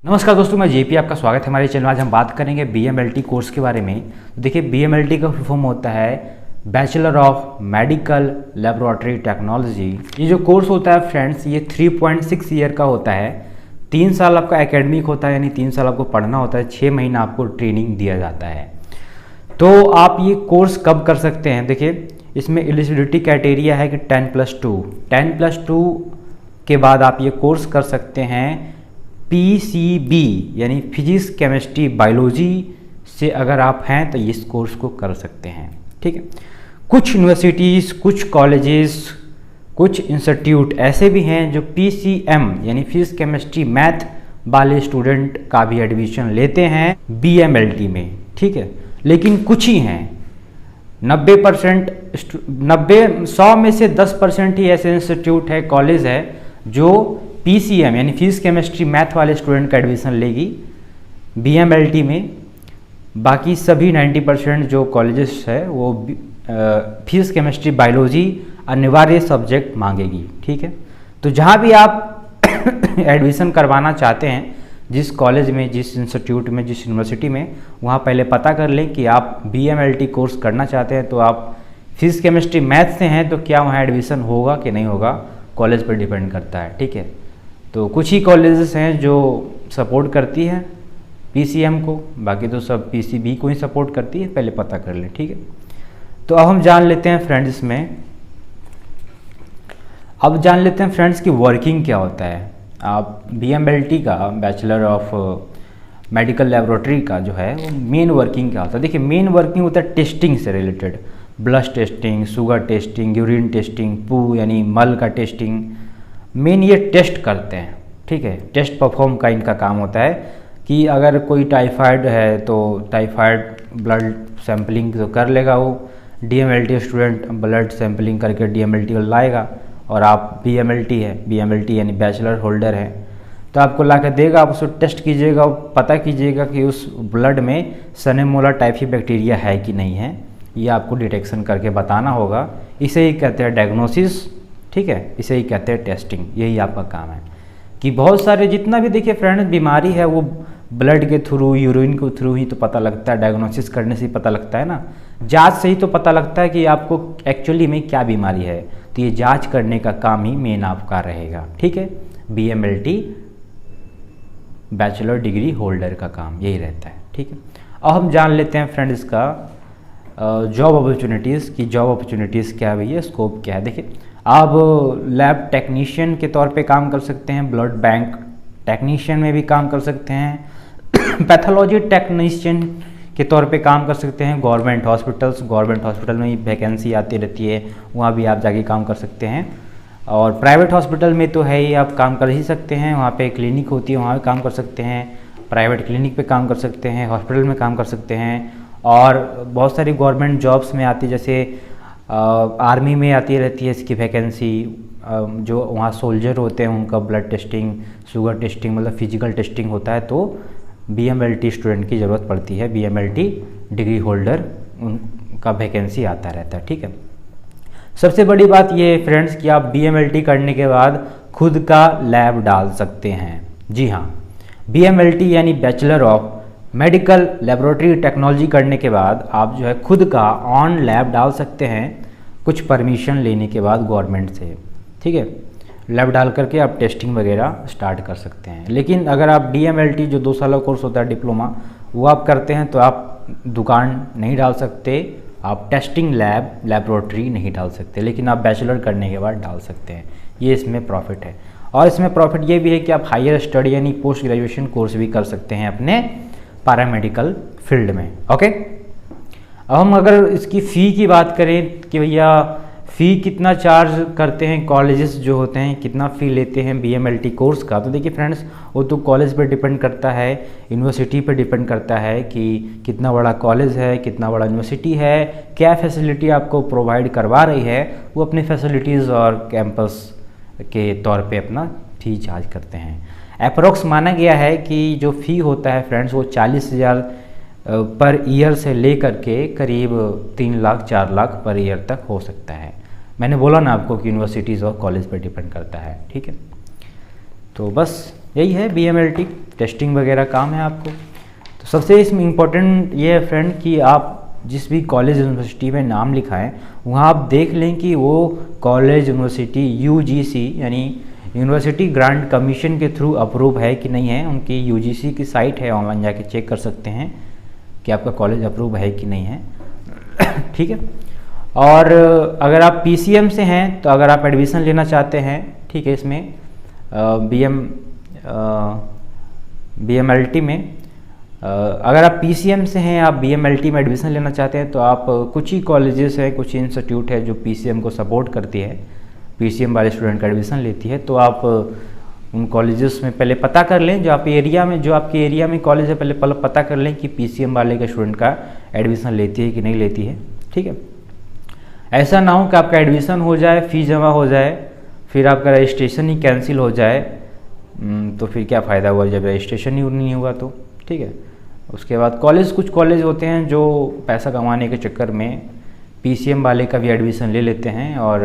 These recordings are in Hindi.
नमस्कार दोस्तों, मैं जेपी आपका स्वागत है हमारे चैनल। आज हम बात करेंगे बीएमएलटी कोर्स के बारे में। तो देखिए, बीएमएलटी का फुल फॉर्म होता है bachelor of medical laboratory technology. ये जो कोर्स होता है फ्रेंड्स, ये 3.6 ईयर का होता है। 3 साल आपका एकेडमिक होता है, यानी 3 साल आपको पढ़ना होता है, 6 महीना आपको ट्रेनिंग दिया जाता है। तो आप ये कोर्स कब कर सकते हैं? देखिए, इसमें एलिजिबिलिटी क्राइटेरिया है कि 10+2 के बाद आप ये कोर्स कर सकते हैं। PCB यानी फिजिक्स केमिस्ट्री बायोलॉजी से अगर आप हैं तो इस कोर्स को कर सकते हैं। ठीक है, कुछ यूनिवर्सिटीज़, कुछ कॉलेजेस, कुछ इंस्टीट्यूट ऐसे भी हैं जो PCM यानी फिजिक्स केमिस्ट्री मैथ वाले स्टूडेंट का भी एडमिशन लेते हैं BMLT में। ठीक है, लेकिन कुछ ही हैं। 90% 100 में से 10% ही ऐसे इंस्टीट्यूट है, कॉलेज है जो PCM यानी फिजिक्स केमिस्ट्री मैथ वाले स्टूडेंट का एडमिशन लेगी BMLT में। बाकी सभी 90% जो कॉलेजेस है वो फिजिक्स केमिस्ट्री बायोलॉजी अनिवार्य सब्जेक्ट मांगेगी। ठीक है, तो जहाँ भी आप एडमिशन करवाना चाहते हैं, जिस कॉलेज में, जिस इंस्टीट्यूट में, जिस यूनिवर्सिटी में, वहाँ पहले पता कर लें कि आप BMLT कोर्स करना चाहते हैं। तो आप फिजिक्स केमिस्ट्री मैथ से हैं तो क्या वहाँ एडमिशन होगा कि नहीं होगा, कॉलेज पर डिपेंड करता है। ठीक है, तो कुछ ही कॉलेजेस हैं जो सपोर्ट करती है PCM को, बाकी तो सब PCB को ही सपोर्ट करती है। पहले पता कर लें। ठीक है, तो अब हम जान लेते हैं फ्रेंड्स की वर्किंग क्या होता है। आप BMLT का बैचलर ऑफ मेडिकल लेबोरेटरी का जो है वो मेन वर्किंग क्या होता है? देखिए, मेन वर्किंग होता है टेस्टिंग से related. Blood testing, sugar testing, urine testing, पू यानी मल का टेस्टिंग, मेन ये टेस्ट करते हैं। ठीक है, टेस्ट परफॉर्म का इनका काम होता है कि अगर कोई टाइफाइड है तो टाइफाइड ब्लड सैंपलिंग तो कर लेगा वो DMLT स्टूडेंट, ब्लड सैंपलिंग करके DMLT को लाएगा। और आप BMLT यानी बैचलर होल्डर है तो आपको ला कर देगा, आप उसको टेस्ट कीजिएगा, पता कीजिएगा कि उस ब्लड में सनेमोला टाइफी बैक्टीरिया है कि नहीं है, ये आपको डिटेक्शन करके बताना होगा। इसे ही कहते हैं डायग्नोसिस। ठीक है, इसे ही कहते हैं टेस्टिंग। यही आपका काम है कि बहुत सारे जितना भी देखिए फ्रेंड्स बीमारी है वो ब्लड के थ्रू, यूरिन के थ्रू ही तो पता लगता है। डायग्नोसिस करने से ही पता लगता है ना, जांच से ही तो पता लगता है कि आपको एक्चुअली में क्या बीमारी है। तो ये जांच करने का काम ही मेन आपका रहेगा। ठीक है, BMLT बैचलर डिग्री होल्डर का काम यही रहता है। ठीक है, अब हम जान लेते हैं फ्रेंड्स का जॉब अपॉर्चुनिटीज़ की। जॉब अपॉर्चुनिटीज़ क्या है भैया, स्कोप क्या है? देखिए, आप लैब टेक्नीशियन के तौर पे काम कर सकते हैं, ब्लड बैंक टेक्नीशियन में भी काम कर सकते हैं, पैथोलॉजी टेक्नीशियन के तौर पे काम कर सकते हैं। गवर्नमेंट हॉस्पिटल में ही वैकेंसी आती रहती है, वहाँ भी आप जाके काम कर सकते हैं। और प्राइवेट हॉस्पिटल में तो है ही, आप काम कर ही सकते हैं। वहाँ पे क्लिनिक होती है, वहाँ भी काम कर सकते हैं। प्राइवेट क्लिनिक पे काम कर सकते हैं, हॉस्पिटल में काम कर सकते हैं। और बहुत सारी गवर्नमेंट जॉब्स में आती है, जैसे आर्मी में आती रहती है इसकी वैकेंसी। जो वहाँ सोल्जर होते हैं उनका ब्लड टेस्टिंग, शुगर टेस्टिंग, मतलब फिजिकल टेस्टिंग होता है, तो BMLT स्टूडेंट की ज़रूरत पड़ती है। BMLT डिग्री होल्डर उनका वैकेंसी आता रहता है। ठीक है, सबसे बड़ी बात ये है फ्रेंड्स कि आप BMLT करने के बाद खुद का लैब डाल सकते हैं। जी हाँ, BMLT यानी bachelor of medical laboratory technology करने के बाद आप जो है खुद का ऑन लैब डाल सकते हैं, कुछ परमिशन लेने के बाद गवर्नमेंट से। ठीक है, लैब डाल करके आप टेस्टिंग वगैरह स्टार्ट कर सकते हैं। लेकिन अगर आप DMLT जो 2 साल का कोर्स होता है डिप्लोमा, वो आप करते हैं तो आप दुकान नहीं डाल सकते, आप टेस्टिंग लेबोरेटरी नहीं डाल सकते। लेकिन आप बैचलर करने के बाद डाल सकते हैं। ये इसमें प्रॉफिट है। और इसमें प्रॉफिट ये भी है कि आप हायर स्टडी यानी पोस्ट ग्रेजुएशन कोर्स भी कर सकते हैं अपने पैरामेडिकल फील्ड में। ओके, अब हम अगर इसकी फ़ी की बात करें कि भैया फ़ी कितना चार्ज करते हैं, कॉलेजेस जो होते हैं कितना फ़ी लेते हैं BMLT कोर्स का, तो देखिए फ्रेंड्स, वो तो कॉलेज पर डिपेंड करता है, यूनिवर्सिटी पर डिपेंड करता है कि कितना बड़ा कॉलेज है, कितना बड़ा यूनिवर्सिटी है, क्या फैसिलिटी आपको प्रोवाइड करवा रही है। वो अपनी फैसिलिटीज़ और कैंपस के तौर पे अपना फ़ी चार्ज करते हैं। अप्रोक्स माना गया है कि जो फ़ी होता है फ्रेंड्स वो 40,000 पर ईयर से लेकर के करीब 3 लाख 4 लाख पर ईयर तक हो सकता है। मैंने बोला ना आपको कि यूनिवर्सिटीज़ और कॉलेज पर डिपेंड करता है। ठीक है, तो बस यही है BMLT टेस्टिंग वगैरह काम है आपको। तो सबसे इसमें इम्पोर्टेंट ये है फ्रेंड कि आप जिस भी कॉलेज यूनिवर्सिटी में नाम लिखाएं वहाँ आप देख लें कि वो कॉलेज यूनिवर्सिटी यूजीसी यानी यूनिवर्सिटी ग्रांट कमीशन के थ्रू अप्रूव है कि नहीं है। उनकी यूजीसी की साइट है, ऑनलाइन जाके चेक कर सकते हैं कि आपका कॉलेज अप्रूव है कि नहीं है। ठीक है। और अगर आप पीसीएम से हैं तो अगर आप एडमिशन लेना चाहते हैं, ठीक है, इसमें बीएमएलटी में अगर आप पीसीएम से हैं, आप बीएमएलटी में एडमिशन लेना चाहते हैं तो आप कुछ ही कॉलेजेस हैं, कुछ ही इंस्टीट्यूट है जो पीसीएम को सपोर्ट करती है, पीसीएम वाले स्टूडेंट का एडमिशन लेती है। तो आप उन कॉलेजेस में पहले पता कर लें, जो आपके एरिया में कॉलेज है पहले पता कर लें कि पीसीएम वाले के स्टूडेंट का एडमिशन लेती है कि नहीं लेती है। ठीक है। ऐसा ना हो कि आपका एडमिशन हो जाए, फीस जमा हो जाए, फिर आपका रजिस्ट्रेशन ही कैंसिल हो जाए, तो फिर क्या फ़ायदा हुआ जब रजिस्ट्रेशन ही नहीं हुआ तो। ठीक है। उसके बाद कुछ कॉलेज होते हैं जो पैसा कमाने के चक्कर में पीसीएम वाले का भी एडमिशन ले लेते हैं और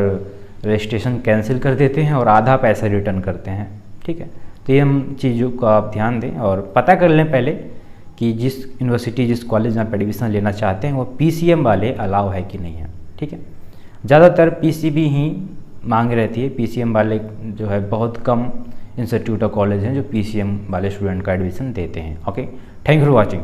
रजिस्ट्रेशन कैंसिल कर देते हैं और आधा पैसा रिटर्न करते हैं। ठीक है। तो ये हम चीज़ों को आप ध्यान दें और पता कर लें पहले कि जिस यूनिवर्सिटी जिस कॉलेज में आप एडमिशन लेना चाहते हैं वो पीसीएम वाले अलाउ है कि नहीं है। ठीक है। ज़्यादातर पीसीबी ही मांग रहती है, पीसीएम वाले जो है बहुत कम इंस्टीट्यूट और कॉलेज हैं जो पीसीएम वाले स्टूडेंट का एडमिशन देते हैं। Okay, thank you for watching.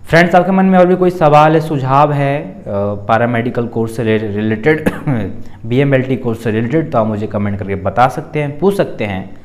Friends, आपके मन में और भी कोई सवाल है, सुझाव है पैरामेडिकल कोर्स से रिलेटेड बीएमएलटी कोर्स से रिलेटेड, तो आप मुझे कमेंट करके बता सकते हैं, पूछ सकते हैं।